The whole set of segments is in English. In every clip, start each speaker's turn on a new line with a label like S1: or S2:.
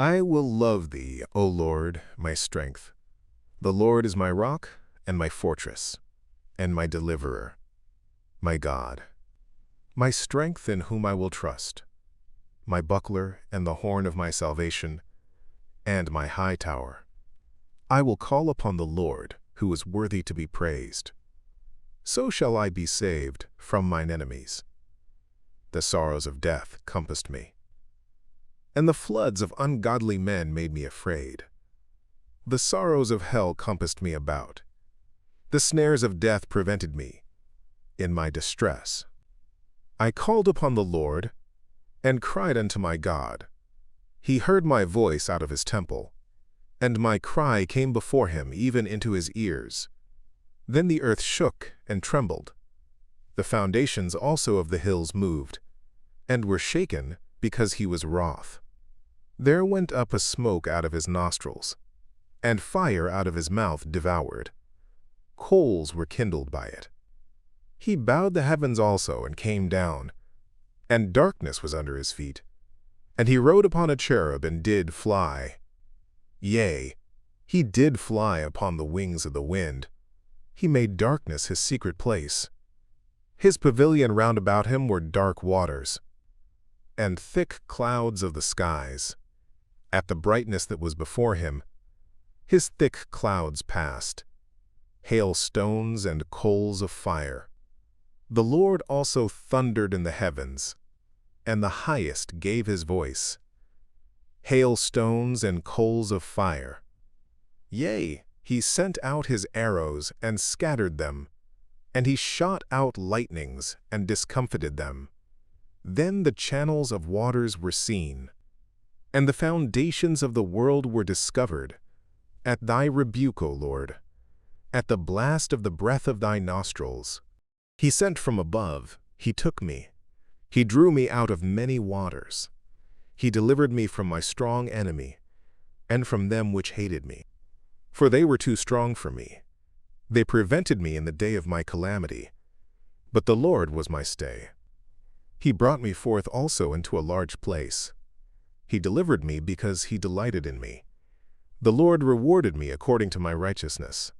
S1: I will love thee, O Lord, my strength. The Lord is my rock and my fortress, and my deliverer, my God, my strength in whom I will trust, my buckler and the horn of my salvation, and my high tower. I will call upon the Lord, who is worthy to be praised. So shall I be saved from mine enemies. The sorrows of death compassed me, and the floods of ungodly men made me afraid. The sorrows of hell compassed me about. The snares of death prevented me in my distress. I called upon the Lord and cried unto my God. He heard my voice out of his temple, and my cry came before him even into his ears. Then the earth shook and trembled. The foundations also of the hills moved, and were shaken because he was wroth. There went up a smoke out of his nostrils, and fire out of his mouth devoured. Coals were kindled by it. He bowed the heavens also and came down, and darkness was under his feet. And he rode upon a cherub and did fly. Yea, he did fly upon the wings of the wind. He made darkness his secret place. His pavilion round about him were dark waters, and thick clouds of the skies. At the brightness that was before him, his thick clouds passed, hailstones and coals of fire. The Lord also thundered in the heavens, and the highest gave his voice. Hailstones and coals of fire. Yea, he sent out his arrows and scattered them, and he shot out lightnings and discomfited them. Then the channels of waters were seen, and the foundations of the world were discovered. At thy rebuke, O Lord, at the blast of the breath of thy nostrils. He sent from above, he took me. He drew me out of many waters. He delivered me from my strong enemy, and from them which hated me. For they were too strong for me. They prevented me in the day of my calamity. But the Lord was my stay. He brought me forth also into a large place. He delivered me because he delighted in me. The Lord rewarded me according to my righteousness.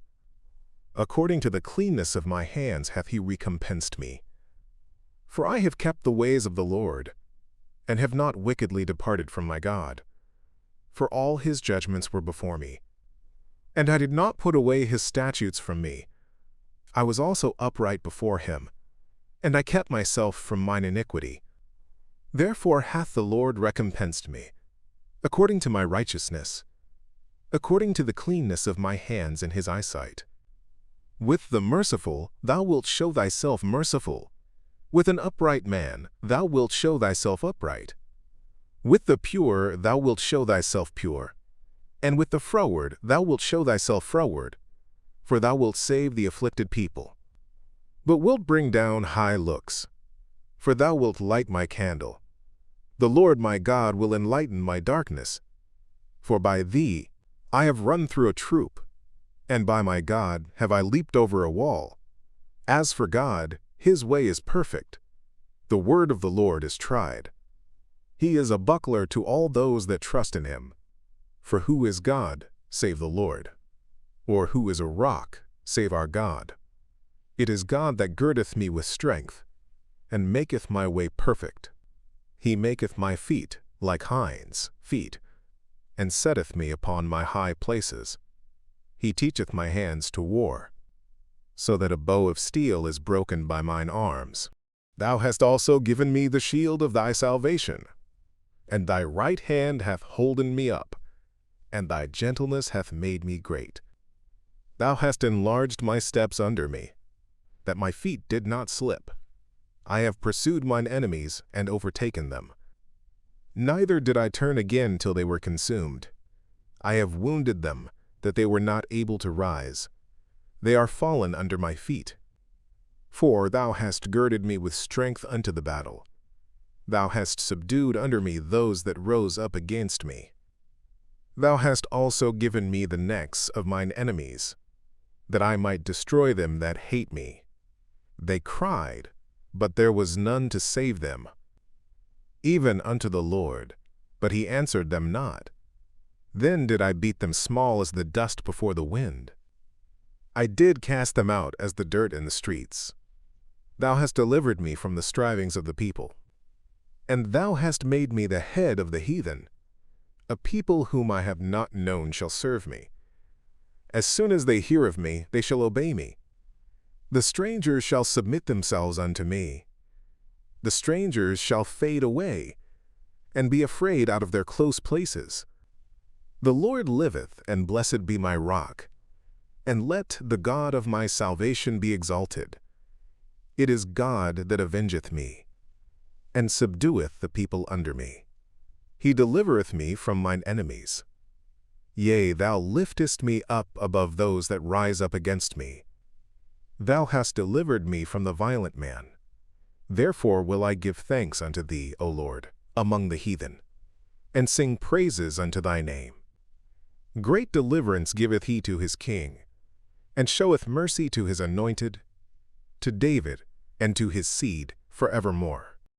S1: According to the cleanness of my hands hath he recompensed me. For I have kept the ways of the Lord, and have not wickedly departed from my God. For all his judgments were before me, and I did not put away his statutes from me. I was also upright before him, and I kept myself from mine iniquity. Therefore hath the Lord recompensed me, according to my righteousness, according to the cleanness of my hands in his eyesight. With the merciful thou wilt show thyself merciful. With an upright man thou wilt show thyself upright. With the pure thou wilt show thyself pure. And with the froward thou wilt show thyself froward. For thou wilt save the afflicted people, but wilt bring down high looks. For thou wilt light my candle. The Lord my God will enlighten my darkness. For by thee I have run through a troop, and by my God have I leaped over a wall. As for God, his way is perfect. The word of the Lord is tried. He is a buckler to all those that trust in him. For who is God, save the Lord? Or who is a rock, save our God? It is God that girdeth me with strength, and maketh my way perfect. He maketh my feet like hinds' feet, and setteth me upon my high places. He teacheth my hands to war, so that a bow of steel is broken by mine arms. Thou hast also given me the shield of thy salvation, and thy right hand hath holden me up, and thy gentleness hath made me great. Thou hast enlarged my steps under me, that my feet did not slip. I have pursued mine enemies and overtaken them. Neither did I turn again till they were consumed. I have wounded them, that they were not able to rise. They are fallen under my feet. For thou hast girded me with strength unto the battle. Thou hast subdued under me those that rose up against me. Thou hast also given me the necks of mine enemies, that I might destroy them that hate me. They cried, but there was none to save them. Even unto the Lord, but he answered them not. Then did I beat them small as the dust before the wind. I did cast them out as the dirt in the streets. Thou hast delivered me from the strivings of the people. And thou hast made me the head of the heathen. A people whom I have not known shall serve me. As soon as they hear of me, they shall obey me. The strangers shall submit themselves unto me. The strangers shall fade away, and be afraid out of their close places. The Lord liveth, and blessed be my rock. And let the God of my salvation be exalted. It is God that avengeth me, and subdueth the people under me. He delivereth me from mine enemies. Yea, thou liftest me up above those that rise up against me. Thou hast delivered me from the violent man. Therefore will I give thanks unto thee, O Lord, among the heathen, and sing praises unto thy name. Great deliverance giveth he to his king, and showeth mercy to his anointed, to David, and to his seed forevermore.